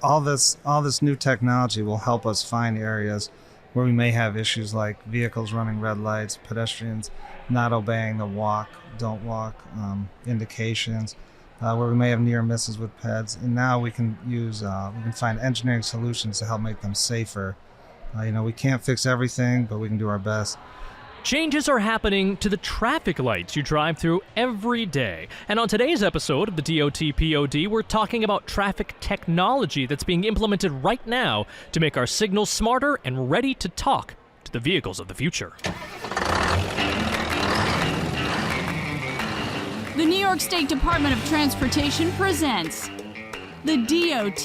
all this new technology will help us find areas where we may have issues like vehicles running red lights, pedestrians not obeying the don't walk indications, where we may have near misses with peds. And now we can find engineering solutions to help make them safer. We can't fix everything, but we can do our best. Changes are happening to the traffic lights you drive through every day. And on today's episode of the DOT POD, we're talking about traffic technology that's being implemented right now to make our signals smarter and ready to talk to the vehicles of the future. The New York State Department of Transportation presents the DOT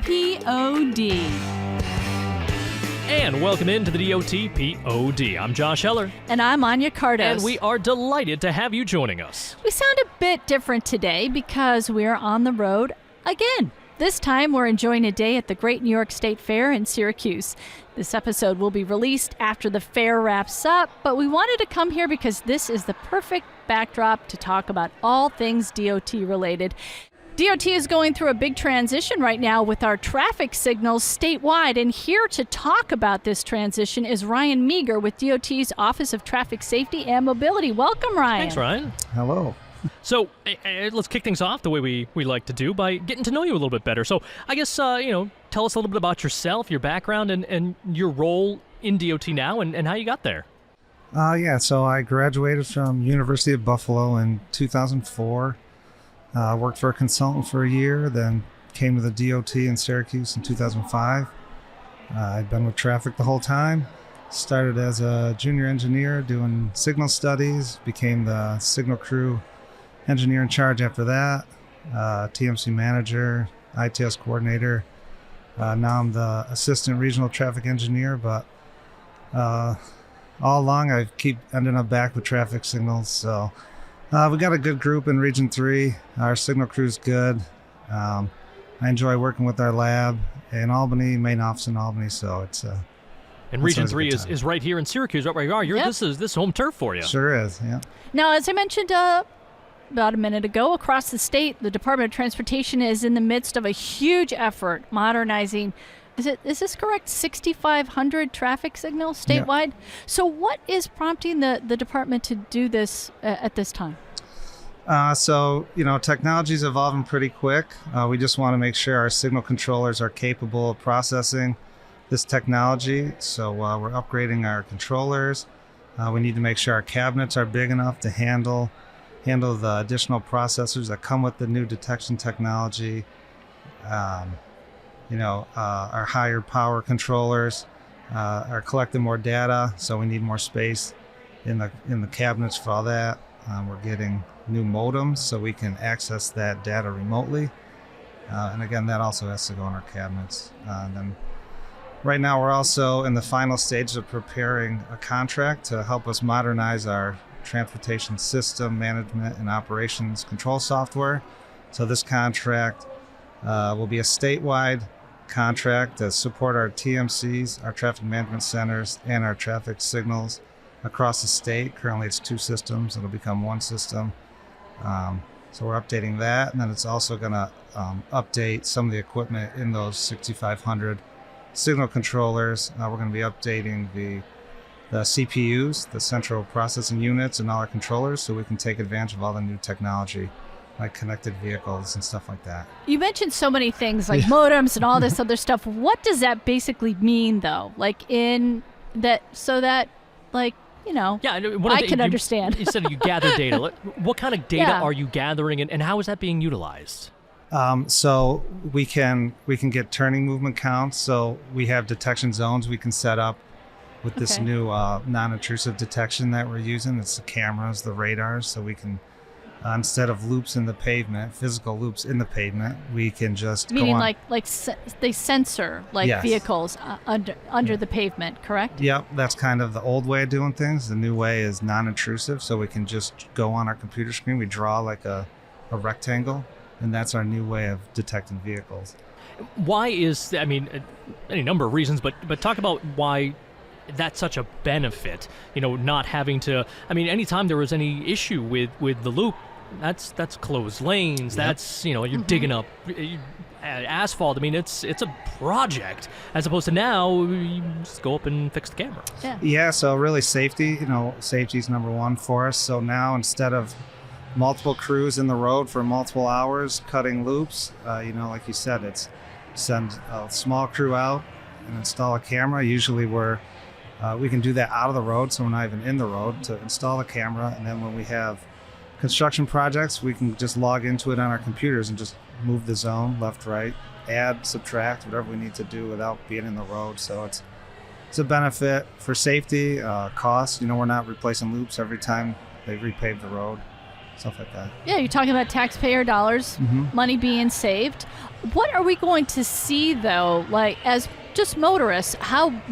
POD. And welcome into the DOT POD. I'm Josh Heller. And I'm Anya Cardos. And we are delighted to have you joining us. We sound a bit different today because we're on the road again. This time we're enjoying a day at the Great New York State Fair in Syracuse. This episode will be released after the fair wraps up, but we wanted to come here because this is the perfect backdrop to talk about all things DOT related. DOT is going through a big transition right now with our traffic signals statewide, and here to talk about this transition is Ryan Meagher with DOT's Office of Traffic Safety and Mobility. Welcome, Ryan. Thanks, Ryan. Hello. So let's kick things off the way we like to do by getting to know you a little bit better. So I guess, tell us a little bit about yourself, your background, and your role in DOT now and how you got there. So I graduated from University of Buffalo in 2004. Worked for a consultant for a year, then came to the DOT in Syracuse in 2005. I'd been with traffic the whole time. Started as a junior engineer doing signal studies, became the signal crew engineer in charge after that, TMC manager, ITS coordinator. Now I'm the assistant regional traffic engineer, but all along I keep ending up back with traffic signals. So we got a good group in Region 3. Our signal crew's good. I enjoy working with our lab in Albany, main office in Albany, so it's and Region 3 is right here in Syracuse, right where you are. Yep. This is home turf for you. Sure is, yeah. Now, as I mentioned about a minute ago, across the state, the Department of Transportation is in the midst of a huge effort modernizing, is this correct, 6,500 traffic signals statewide? Yeah. So what is prompting the department to do this at this time? Technology is evolving pretty quick. We just want to make sure our signal controllers are capable of processing this technology. So we're upgrading our controllers. We need to make sure our cabinets are big enough to handle the additional processors that come with the new detection technology. Our higher power controllers are collecting more data, so we need more space in the cabinets for all that. We're getting new modems so we can access that data remotely. And again, that also has to go in our cabinets. And then right now we're also in the final stages of preparing a contract to help us modernize our transportation system management and operations control software. So this contract will be a statewide contract to support our TMCs, our traffic management centers, and our traffic signals across the state. Currently it's 2 systems. It'll become 1 system. So we're updating that, and then it's also going to update some of the equipment in those 6,500 signal controllers. We're going to be updating the CPUs, the central processing units, and all our controllers so we can take advantage of all the new technology, like connected vehicles and stuff like that. You mentioned so many things like modems and all this other stuff. What does that basically mean, though? Like I can understand. You said you gather data. What kind of data are you gathering, and how is that being utilized? So we can get turning movement counts. So we have detection zones we can set up with this new non-intrusive detection that we're using. It's the cameras, the radars, so we can instead of loops in the pavement, physical loops in the pavement, we can just meaning go on. they censor Yes. vehicles under the pavement, correct? Yep, that's kind of the old way of doing things. The new way is non-intrusive, so we can just go on our computer screen. We draw like a rectangle, and that's our new way of detecting vehicles. Why is any number of reasons, but talk about why that's such a benefit, not having to, anytime there was any issue with the loop, that's closed lanes. That's, you're digging up asphalt. I mean, it's a project, as opposed to now you just go up and fix the camera. Yeah, so really safety, safety's number one for us. So now instead of multiple crews in the road for multiple hours cutting loops, like you said, it's send a small crew out and install a camera. Usually we can do that out of the road, so we're not even in the road, to install a camera. And then when we have construction projects, we can just log into it on our computers and just move the zone left, right, add, subtract, whatever we need to do without being in the road. So it's a benefit for safety, cost. We're not replacing loops every time they repave the road, stuff like that. Yeah, you're talking about taxpayer dollars, money being saved. What are we going to see, though, like as just motorists?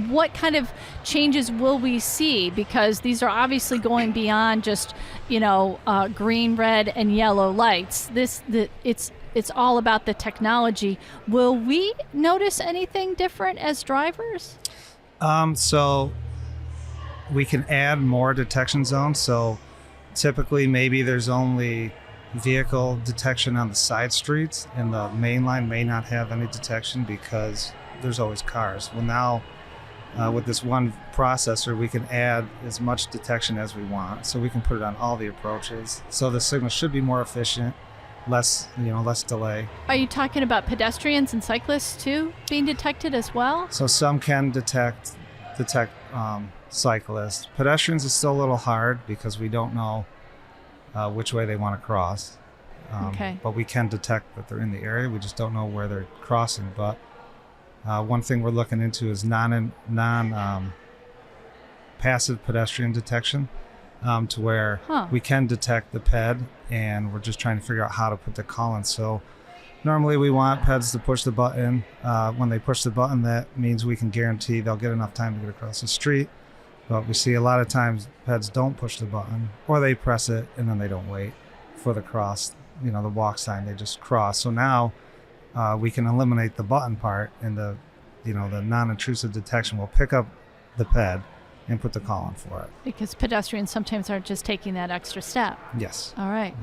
What kind of changes will we see? Because these are obviously going beyond just, green, red, and yellow lights. It's all about the technology. Will we notice anything different as drivers? So we can add more detection zones. So typically maybe there's only vehicle detection on the side streets, and the main line may not have any detection because there's always cars. Well, now with this one processor, we can add as much detection as we want. So we can put it on all the approaches. So the signal should be more efficient, less delay. Are you talking about pedestrians and cyclists too being detected as well? So some can detect cyclists. Pedestrians is still a little hard because we don't know which way they want to cross. But we can detect that they're in the area. We just don't know where they're crossing. But one thing we're looking into is passive pedestrian detection, to where we can detect the ped, and we're just trying to figure out how to put the call in. So normally we want peds to push the button. When they push the button, that means we can guarantee they'll get enough time to get across the street. But we see a lot of times peds don't push the button, or they press it and then they don't wait for the cross, the walk sign, they just cross. So now we can eliminate the button part, and the non-intrusive detection will pick up the ped and put the call in for it. Because pedestrians sometimes are just taking that extra step. Yes. All right.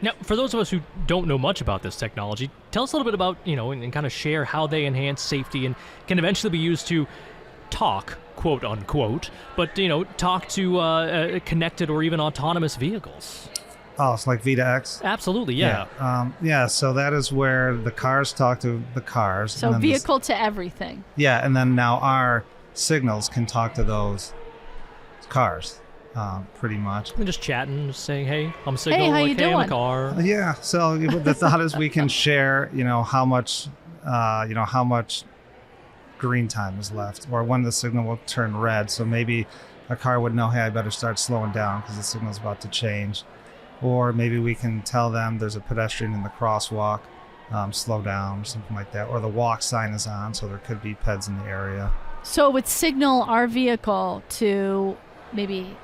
Now, for those of us who don't know much about this technology, tell us a little bit about, and kind of share how they enhance safety and can eventually be used to talk, quote unquote, but, talk to connected or even autonomous vehicles. Oh, it's like V2X? Absolutely, yeah. So that is where the cars talk to the cars. So vehicle to everything. Yeah, and then now our signals can talk to those cars, pretty much. And just chatting, just saying, hey, I'm a signal, hey, how like, you hey, doing? I'm a car. Yeah, so the thought is we can share, how much green time is left, or when the signal will turn red. So maybe a car would know, hey, I better start slowing down because the signal's about to change. Or maybe we can tell them there's a pedestrian in the crosswalk, slow down, or something like that. Or the walk sign is on, so there could be peds in the area. So it would signal our vehicle to maybe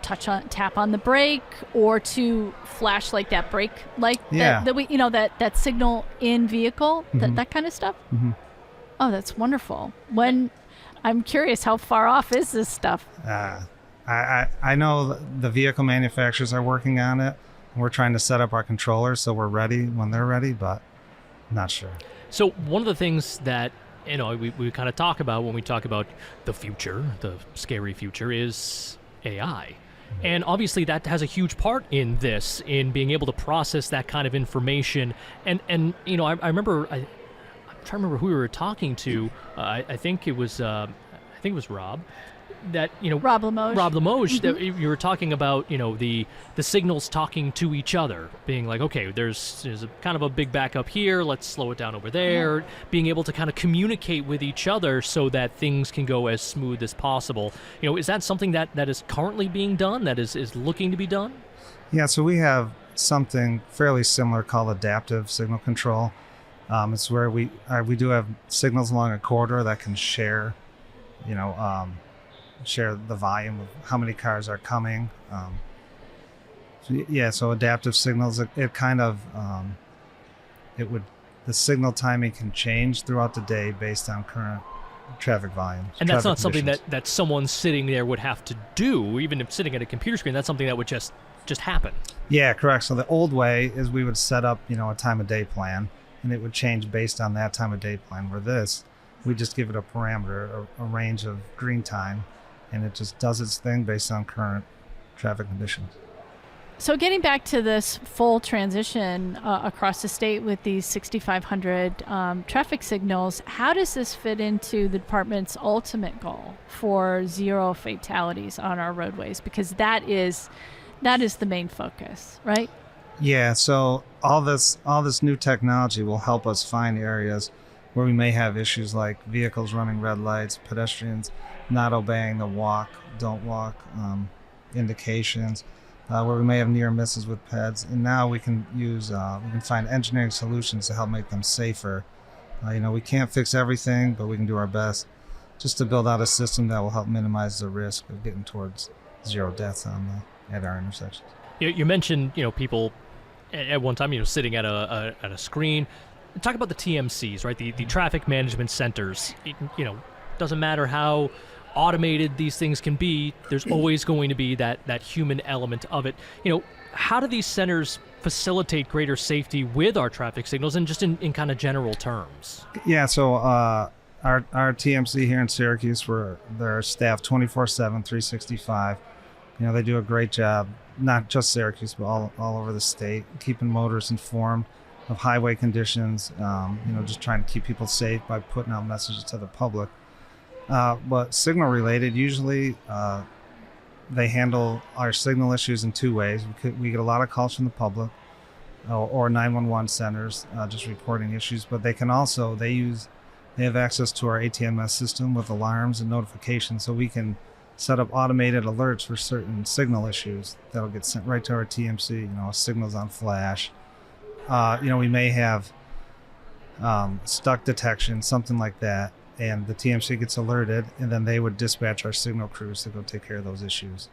tap on the brake, or to flash like that brake light, that signal in vehicle, that kind of stuff. Mm-hmm. Oh, that's wonderful. I'm curious, how far off is this stuff? I know the vehicle manufacturers are working on it. We're trying to set up our controllers so we're ready when they're ready, but not sure. So one of the things that we kind of talk about when we talk about the future, the scary future, is AI. And obviously that has a huge part in this, in being able to process that kind of information. And I remember, I'm trying to remember who we were talking to. I think it was Rob. That Rob Limoges, that you were talking about, the signals talking to each other, being like, okay, there's a kind of a big backup here, let's slow it down over there, being able to kind of communicate with each other so that things can go as smooth as possible. Is that something that is currently being done, that is looking to be done? Yeah, so we have something fairly similar called adaptive signal control. It's where we do have signals along a corridor that can share the volume of how many cars are coming. So adaptive signals, the signal timing can change throughout the day based on current traffic volumes. And that's not something that someone sitting there would have to do, even if sitting at a computer screen. That's something that would just just happen. Yeah, correct. So the old way is we would set up, a time of day plan, and it would change based on that time of day plan. Where this, we just give it a parameter, a range of green time, and it just does its thing based on current traffic conditions. So getting back to this full transition across the state with these 6,500 traffic signals, how does this fit into the department's ultimate goal for zero fatalities on our roadways? Because that is the main focus, right? Yeah. So all this new technology will help us find areas where we may have issues like vehicles running red lights, pedestrians not obeying the don't walk indications. Where we may have near misses with peds, and now we can find engineering solutions to help make them safer. We can't fix everything, but we can do our best just to build out a system that will help minimize the risk of getting towards zero deaths at our intersections. You mentioned, people at one time, sitting at a screen. Talk about the TMCs, right? The traffic management centers. Doesn't matter how automated these things can be, there's always going to be that human element of it. How do these centers facilitate greater safety with our traffic signals and just in kind of general terms? Yeah, so our TMC here in Syracuse, they're staffed 24/7, 365. They do a great job, not just Syracuse, but all over the state, keeping motorists informed of highway conditions, just trying to keep people safe by putting out messages to the public. But signal related, usually they handle our signal issues in two ways. We get a lot of calls from the public or 911 centers just reporting issues, but they have access to our ATMS system with alarms and notifications, so we can set up automated alerts for certain signal issues that'll get sent right to our TMC, signals on flash. We may have stuck detection, something like that, and the TMC gets alerted, and then they would dispatch our signal crews to go take care of those issues.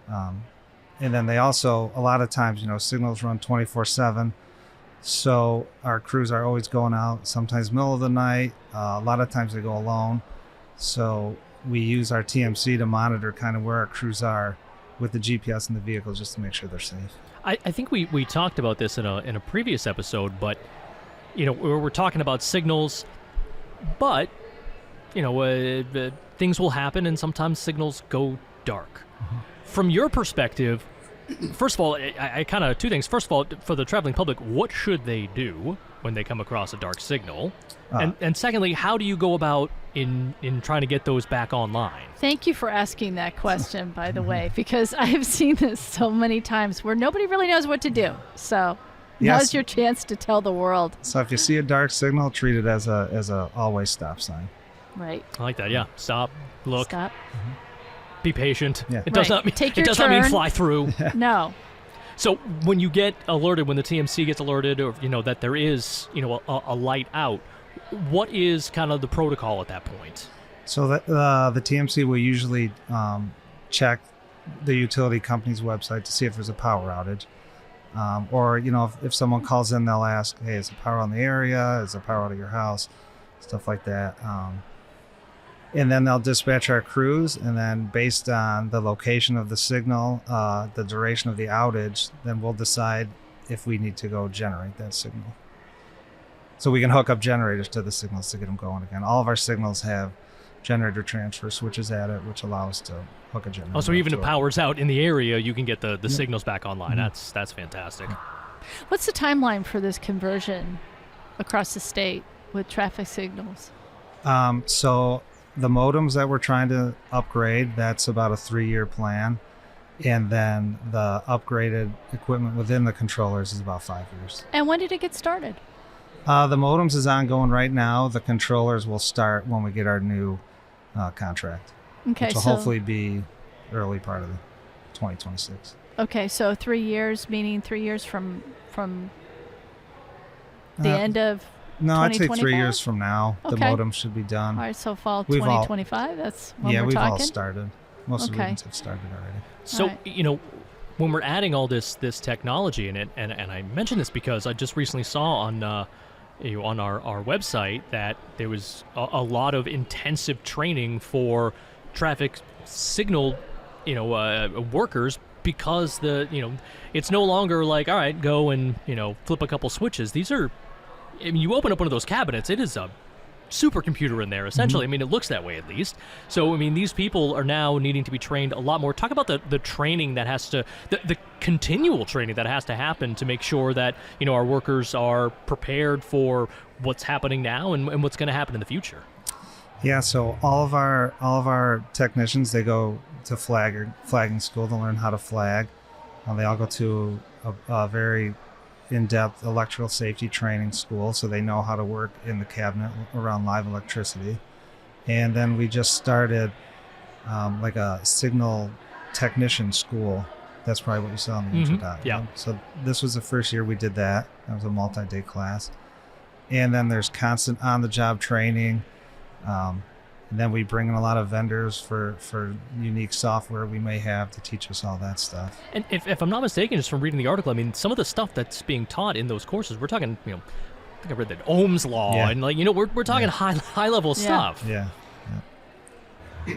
And then they also, a lot of times, signals run 24/7, so our crews are always going out, sometimes middle of the night, a lot of times they go alone. So we use our TMC to monitor kind of where our crews are with the GPS in the vehicle just to make sure they're safe. I think we talked about this in a previous episode, but, we're talking about signals, but things will happen and sometimes signals go dark. Mm-hmm. From your perspective, first of all, I kind of two things. First of all, for the traveling public, what should they do when they come across a dark signal? And secondly, how do you go about in trying to get those back online? Thank you for asking that question, by the way, because I have seen this so many times where nobody really knows what to do. So now's your chance to tell the world. So if you see a dark signal, treat it as a always stop sign. Right. I like that. Yeah. Stop. Look. Stop. Mm-hmm. Be patient. Yeah. It does not mean not mean fly through. No. So when you get alerted, when the TMC gets alerted, or that there is a light out, what is kind of the protocol at that point? So the TMC will usually check the utility company's website to see if there's a power outage. Or if someone calls in, they'll ask, hey, is there power on the area? Is there power out of your house? Stuff like that. And then they'll dispatch our crews, and then based on the location of the signal, the duration of the outage, then we'll decide if we need to go generate that signal. So we can hook up generators to the signals to get them going again. All of our signals have generator transfer switches at it, which allow us to hook a generator. Oh, so even if power's out in the area, you can get the signals back online. Mm-hmm. That's fantastic. What's the timeline for this conversion across the state with traffic signals? So the modems that we're trying to upgrade, that's about a 3-year plan. And then the upgraded equipment within the controllers is about 5 years. And when did it get started? The modems is ongoing right now. The controllers will start when we get our new contract, which will hopefully be early part of 2026. Okay, so 3 years, meaning 3 years from the end of No, I'd say 3 years from now, the modem should be done. All right, so fall 2025, that's when we're we've talking? all started. Most of the regions have started already. So, when we're adding all this technology in it, and I mention this because I just recently saw on our website that there was a lot of intensive training for traffic signal workers because it's no longer like, all right, go and flip a couple switches. These are, I mean, you open up one of those cabinets, it is a supercomputer in there, essentially. I mean, it looks that way at least. So, I mean, these people are now needing to be trained a lot more. Talk about the training that has to, the continual training that has to happen to make sure that, our workers are prepared for what's happening now and what's going to happen in the future. Yeah, so all of our technicians, they go to flagging school to learn how to flag. They all go to a very in-depth electrical safety training school, so they know how to work in the cabinet around live electricity. And then we just started like a signal technician school. That's probably what you saw in the intro doc. Yeah. So this was the first year we did that. That was a multi-day class. And then there's constant on-the-job training. And then we bring in a lot of vendors for unique software we may have to teach us all that stuff. And if I'm not mistaken, just from reading the article, I mean, some of the stuff that's being taught in those courses, we're talking, I think I read that Ohm's law, and we're talking high level stuff. Yeah.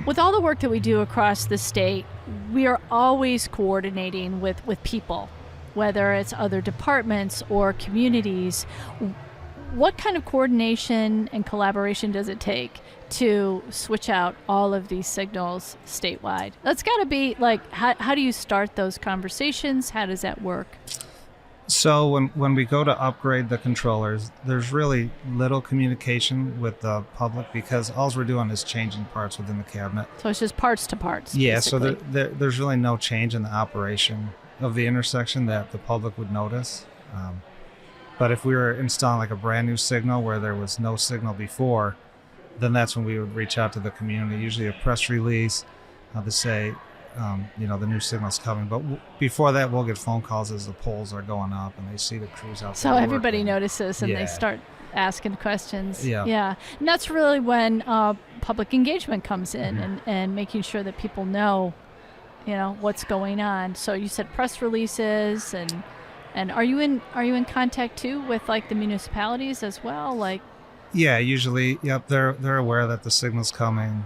With all the work that we do across the state, we are always coordinating with people, whether it's other departments or communities. What kind of coordination and collaboration does it take to switch out all of these signals statewide? That's got to be like, how do you start those conversations? How does that work? So when we go to upgrade the controllers, there's really little communication with the public because all we're doing is changing parts within the cabinet. So it's just parts to parts. Yeah, basically. so there's really no change in the operation of the intersection that the public would notice. But if we were installing like a brand new signal where there was no signal before, then that's when we would reach out to the community, usually a press release to say, the new signal's coming. But before that, we'll get phone calls as the poles are going up and they see the crews out there. So everybody working. Notices and they start asking questions. Yeah. And that's really when public engagement comes in and making sure that people know, what's going on. So you said press releases and are you in contact too with like the municipalities as well? Like, yeah, usually, yep, they're aware that the signal's coming.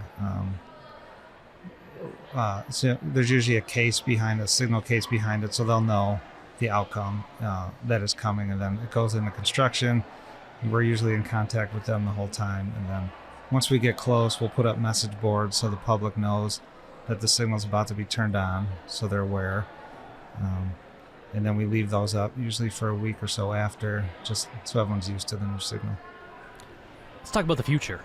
So there's usually a signal case behind it, so they'll know the outcome that is coming, and then it goes into construction. We're usually in contact with them the whole time, and then once we get close, we'll put up message boards so the public knows that the signal's about to be turned on, so they're aware. And then we leave those up usually for a week or so after, just so everyone's used to the new signal. Let's talk about the future.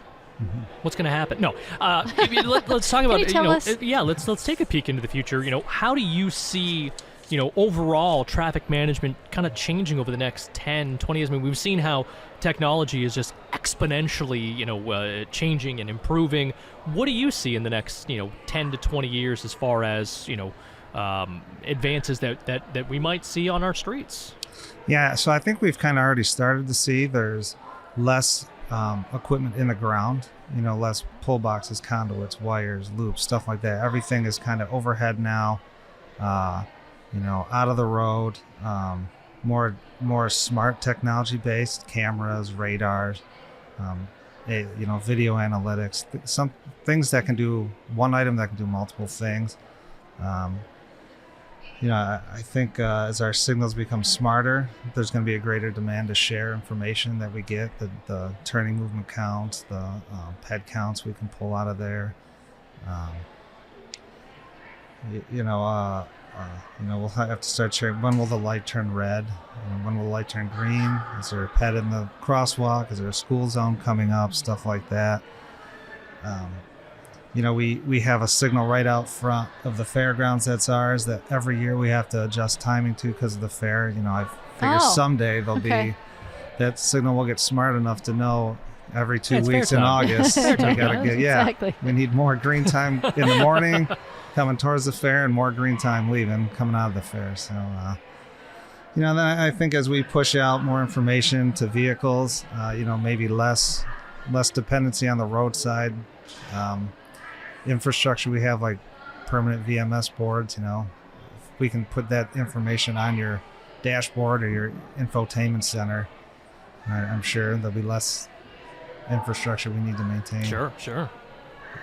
What's going to happen? No, let's talk about. Let's take a peek into the future. How do you see, overall traffic management kind of changing over the next 10, 20 years? I mean, we've seen how technology is just exponentially, changing and improving. What do you see in the next, 10 to 20 years as far as, advances that we might see on our streets? Yeah, so I think we've kind of already started to see there's less equipment in the ground, less pull boxes, conduits, wires, loops, stuff like that. Everything is kind of overhead now, out of the road, more smart technology based cameras, radars, video analytics, some things that can do one item that can do multiple things. I think as our signals become smarter, there's going to be a greater demand to share information that we get, the turning movement counts, the ped counts we can pull out of there. We'll have to start sharing when will the light turn red, when will the light turn green, is there a ped in the crosswalk, is there a school zone coming up, stuff like that. We have a signal right out front of the fairgrounds that's ours that every year we have to adjust timing to because of the fair. I figure someday there'll be that signal will get smart enough to know every 2 weeks in August we gotta get Exactly. we need more green time in the morning coming towards the fair and more green time leaving coming out of the fair. So then I think as we push out more information to vehicles, maybe less dependency on the roadside infrastructure. We have like permanent VMS boards. If we can put that information on your dashboard or your infotainment center, I'm sure there'll be less infrastructure we need to maintain. Sure.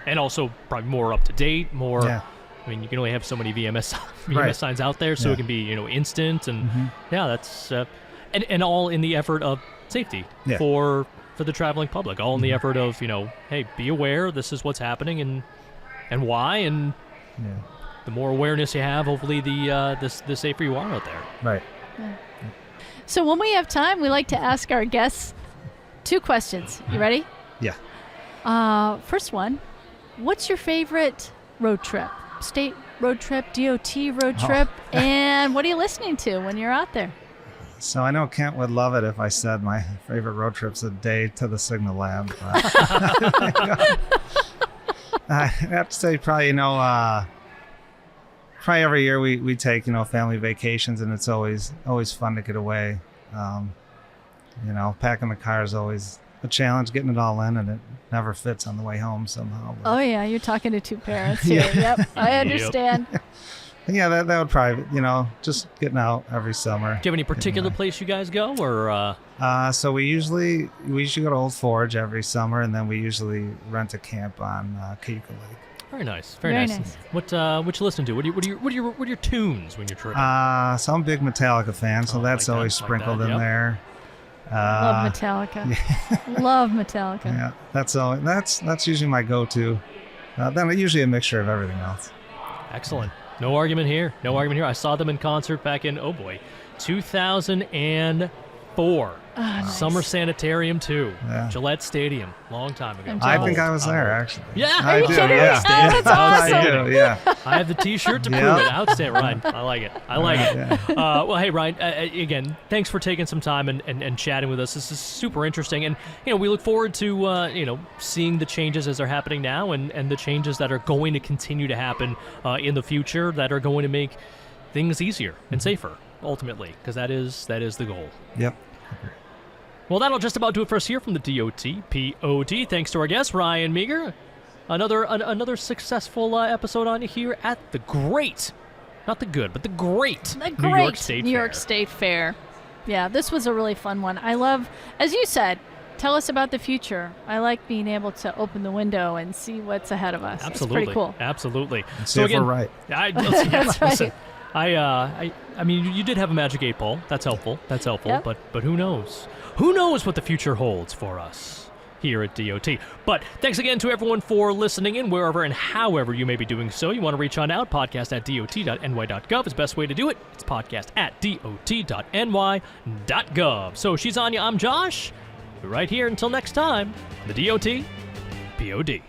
And also probably more up to date, more I mean, you can only have so many VMS Right. signs out there, so Yeah. it can be instant, and Mhm. yeah, that's and all in the effort of safety Yeah. for the traveling public, all in the Mhm. effort of hey, be aware, this is what's happening and why, and Yeah. the more awareness you have, hopefully the safer you are out there. Right. So when we have time, we like to ask our guests 2 questions. You ready? Yeah. First one, what's your favorite road trip? State road trip, DOT road Oh. trip, and what are you listening to when you're out there? So I know Kent would love it if I said my favorite road trip's a day to the Signal Lab. But I have to say, probably probably every year we take family vacations, and it's always fun to get away. Packing the car is always a challenge, getting it all in, and it never fits on the way home somehow. But Oh yeah, you're talking to 2 parents here. Yep, I understand. yeah, that would probably just getting out every summer. Do you have any particular away. place you guys go, or So we usually go to Old Forge every summer, and then we usually rent a camp on Cayuga Lake. very nice, very, Very nice. nice. What you listen to? What are your tunes when you're tripping? So I'm a big Metallica fan, so Oh, that's like that, always like sprinkled that, in yep. there. Love Metallica. Love Metallica. Yeah, that's usually my go-to. Then usually a mixture of everything else. Excellent. No argument here. No argument here. I saw them in concert back in 2004. nice. Summer Sanitarium 2. Yeah. Gillette Stadium. Long time ago. I'm I jealous. think I was there actually. Yeah. I you do. kidding me? Yeah, Oh, that's awesome. I do. Yeah. I have the T-shirt to prove Yep. it. Outstanding, Ryan. I like it. I like it. Yeah. Well, hey, Ryan. Again, thanks for taking some time and chatting with us. This is super interesting, and we look forward to seeing the changes as they're happening now, and the changes that are going to continue to happen in the future that are going to make things easier and safer, ultimately, because that is the goal. Yep. Well, that'll just about do it for us here from the DOT-POD. Thanks to our guest, Ryan Meagher. Another successful episode on here at the great, not the good, but the great The New York great State New Fair. York State Fair. Yeah, this was a really fun one. I love, as you said, tell us about the future. I like being able to open the window and see what's ahead of us. Absolutely. It's pretty cool. Absolutely. Let's see if we're right. That's Listen, right. I mean, you did have a magic 8 ball. That's helpful. Yep. But who knows? Who knows what the future holds for us here at DOT? But thanks again to everyone for listening in, wherever and however you may be doing so. You want to reach on out, podcast at dot.ny.gov is the best way to do it. It's podcast at dot.ny.gov. So she's Anya, I'm Josh. We're right here until next time, the DOT-POD.